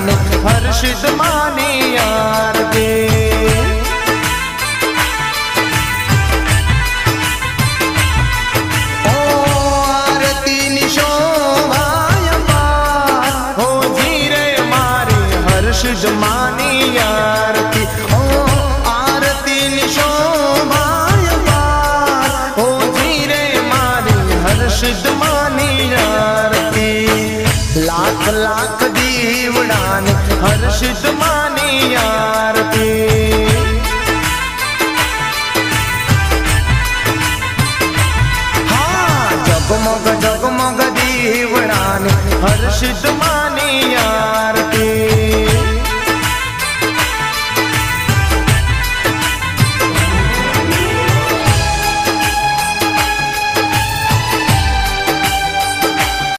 दीवड़ाने हर्षित मानी आरती। ओ आरती निशोभाय पार हो धीरे मारी हर्षित मानी आरती। ओ आरती निशोभाय पार हो धीरे मारी हर्षित मानी आरती। लाख लाख दीवड़ाने हर्षित मानी आरती। हाँ जगमग जगमग दीवड़ाने हर्षित मानी आरती।